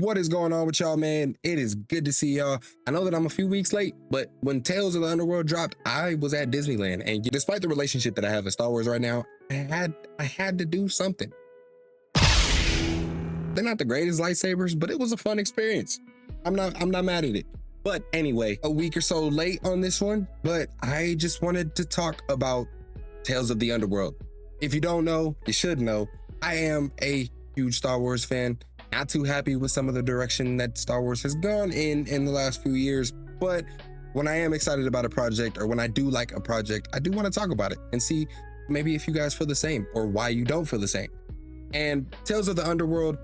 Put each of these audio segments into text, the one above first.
What is going on with y'all, man? It is good to see y'all. I know that I'm a few weeks late, but when Tales of the Underworld dropped, I was at Disneyland, and despite the relationship that I have with Star Wars right now, I had to do something. They're not the greatest lightsabers, but it was a fun experience. I'm not mad at it. But anyway, a week or so late on this one, but I just wanted to talk about Tales of the Underworld. If you don't know, you should know. I am a huge Star Wars fan. Not too happy with some of the direction that Star Wars has gone in the last few years, but when I am excited about a project, or when I do like a project, I do want to talk about it and see maybe if you guys feel the same or why you don't feel the same. And Tales of the Underworld,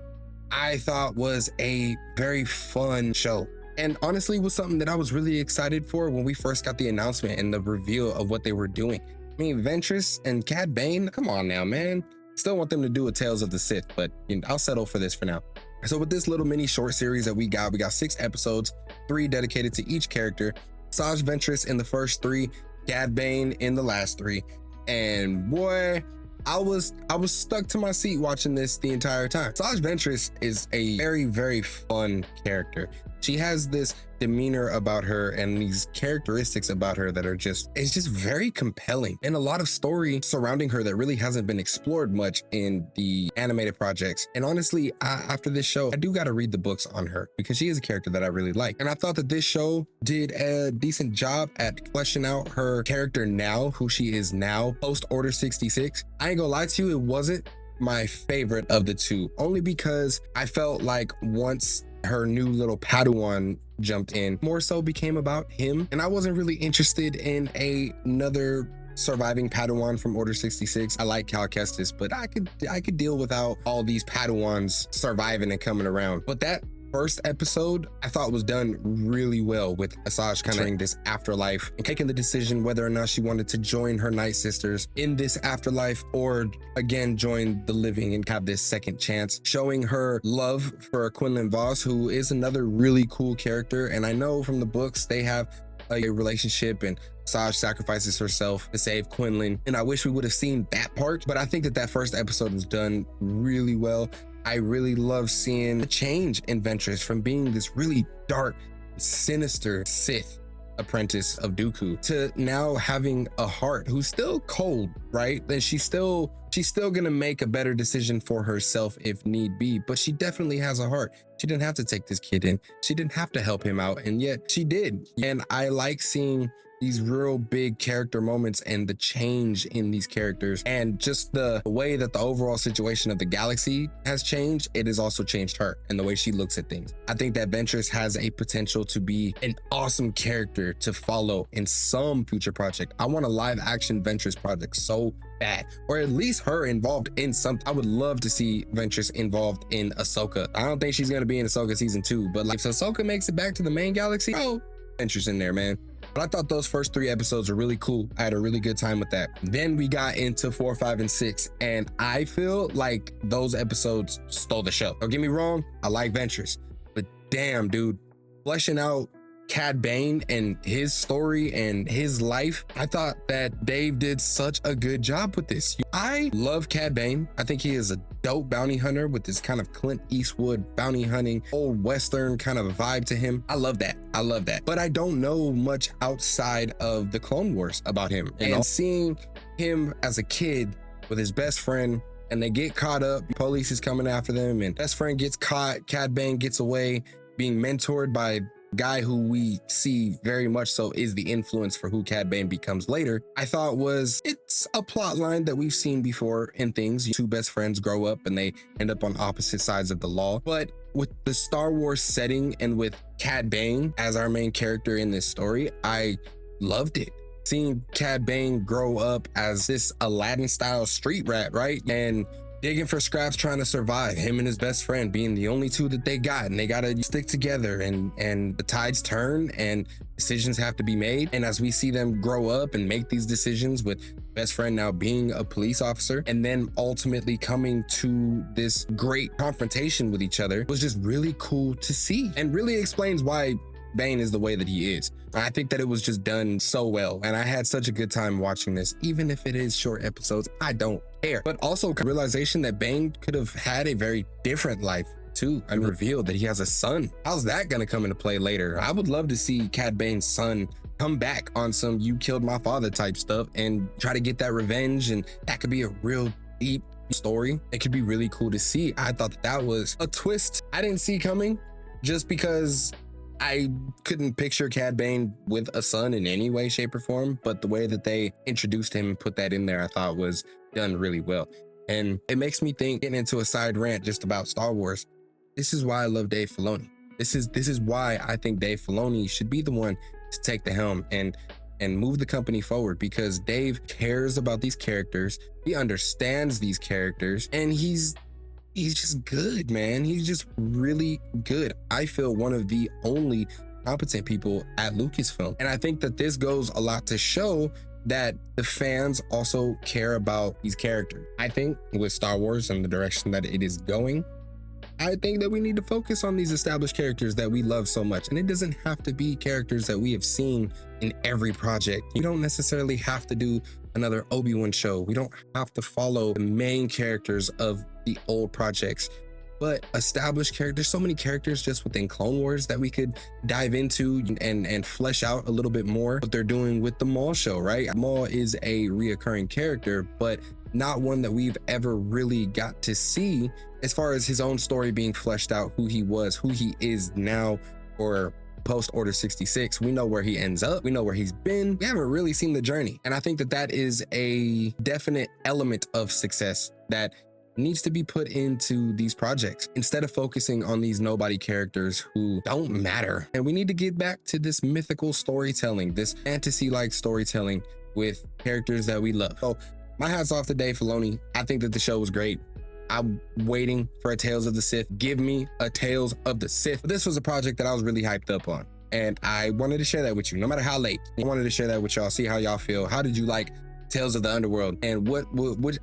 I thought was a very fun show, and honestly was something that I was really excited for when we first got the announcement and the reveal of what they were doing. I mean, Ventress and Cad Bane, come on now, man. Still want them to do a Tales of the Sith, but I'll settle for this for now. So with this little mini short series that we got 6 episodes, 3 dedicated to each character. Asajj Ventress in the first 3, Cad Bane in the last 3. And boy, I was stuck to my seat watching this the entire time. Asajj Ventress is a very, very fun character. She has this demeanor about her and these characteristics about her that are it's just very compelling, and a lot of story surrounding her that really hasn't been explored much in the animated projects. And honestly, after this show, I do got to read the books on her because she is a character that I really like. And I thought that this show did a decent job at fleshing out her character now, who she is now post Order 66. I ain't gonna lie to you, it wasn't my favorite of the two, only because I felt like once her new little Padawan jumped in, more so became about him, and I wasn't really interested in another surviving Padawan from Order 66. I like Cal Kestis, but I could deal without all these Padawans surviving and coming around. But that first episode I thought was done really well, with Asajj kind of entering this afterlife and taking the decision whether or not she wanted to join her Night Sisters in this afterlife, or again join the living and have this second chance, showing her love for Quinlan Vos, who is another really cool character. And I know from the books they have a relationship, and Asajj sacrifices herself to save Quinlan, and I wish we would have seen that part, but I think that first episode was done really well. I really love seeing the change in Ventress from being this really dark, sinister Sith apprentice of Dooku to now having a heart, who's still cold, right? That she's still gonna make a better decision for herself if need be, but she definitely has a heart. She didn't have to take this kid in. She didn't have to help him out, and yet she did. And I like seeing these real big character moments and the change in these characters, and just the way that the overall situation of the galaxy has changed. It has also changed her and the way she looks at things. I think that Ventress has a potential to be an awesome character to follow in some future project. I want a live action Ventress project so bad, or at least her involved in something. I would love to see Ventress involved in Ahsoka. I don't think she's gonna be in Ahsoka season 2, but like if Ahsoka makes it back to the main galaxy, oh, Ventress in there, man. But I thought those first 3 episodes were really cool. I had a really good time with that. Then we got into 4, 5, and 6, and I feel like those episodes stole the show. Don't get me wrong, I like Ventress, but damn, dude, fleshing out Cad Bane and his story and his life, I thought that Dave did such a good job with this. I love Cad Bane. I think he is a dope bounty hunter with this kind of Clint Eastwood bounty hunting, old Western kind of vibe to him. I love that. But I don't know much outside of the Clone Wars about him. And seeing him as a kid with his best friend, and they get caught up, police is coming after them, and best friend gets caught, Cad Bane gets away, being mentored by guy who we see very much so is the influence for who Cad Bane becomes later. I thought it's a plot line that we've seen before in things. 2 best friends grow up and they end up on opposite sides of the law. But with the Star Wars setting and with Cad Bane as our main character in this story, I loved it. Seeing Cad Bane grow up as this Aladdin style street rat, right? And digging for scraps, trying to survive, him and his best friend being the only 2 that they got, and they gotta stick together, and the tides turn and decisions have to be made. And as we see them grow up and make these decisions, with best friend now being a police officer, and then ultimately coming to this great confrontation with each other, was just really cool to see, and really explains why Bane is the way that he is. I think that it was just done so well, and I had such a good time watching this. Even if it is short episodes, I don't care. But also realization that Bane could have had a very different life too, and revealed that he has a son. How's that gonna come into play later? I would love to see Cad Bane's son come back on some "you killed my father" type stuff and try to get that revenge, and that could be a real deep story. It could be really cool to see. I thought that that was a twist I didn't see coming, just because I couldn't picture Cad Bane with a son in any way, shape, or form. But the way that they introduced him and put that in there, I thought was done really well. And it makes me think, getting into a side rant just about Star Wars, this is why I love Dave Filoni. This is why I think Dave Filoni should be the one to take the helm and move the company forward, because Dave cares about these characters. He understands these characters, and he's just good, man. He's just really good. I feel one of the only competent people at Lucasfilm. And I think that this goes a lot to show that the fans also care about these characters. I think with Star Wars and the direction that it is going, I think that we need to focus on these established characters that we love so much. And it doesn't have to be characters that we have seen in every project. You don't necessarily have to do another Obi-Wan show. We don't have to follow the main characters of the old projects, but established characters. So many characters just within Clone Wars that we could dive into and flesh out a little bit more. What they're doing with the Maul show, right? Maul is a reoccurring character, but not one that we've ever really got to see as far as his own story being fleshed out, who he was, who he is now, or post Order 66. We know where he ends up. We know where he's been. We haven't really seen the journey. And I think that that is a definite element of success that needs to be put into these projects, instead of focusing on these nobody characters who don't matter. And we need to get back to this mythical storytelling, this fantasy-like storytelling with characters that we love. So my hat's off to Dave Filoni. I think that the show was great. I'm waiting for a Tales of the Sith. Give me a Tales of the Sith. This was a project that I was really hyped up on, and I wanted to share that with you, no matter how late. I wanted to share that with y'all, see how y'all feel. How did you like Tales of the Underworld? And what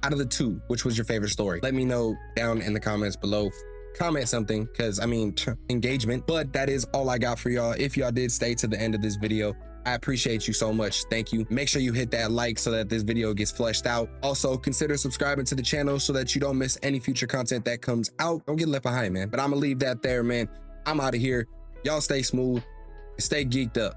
out of the two, which was your favorite story? Let me know down in the comments below. Comment something, because I mean, engagement. But that is all I got for y'all. If y'all did stay to the end of this video, I appreciate you so much. Thank you. Make sure you hit that like so that this video gets fleshed out. Also, consider subscribing to the channel so that you don't miss any future content that comes out. Don't get left behind, man. But I'm gonna leave that there, man. I'm out of here. Y'all stay smooth and stay geeked up.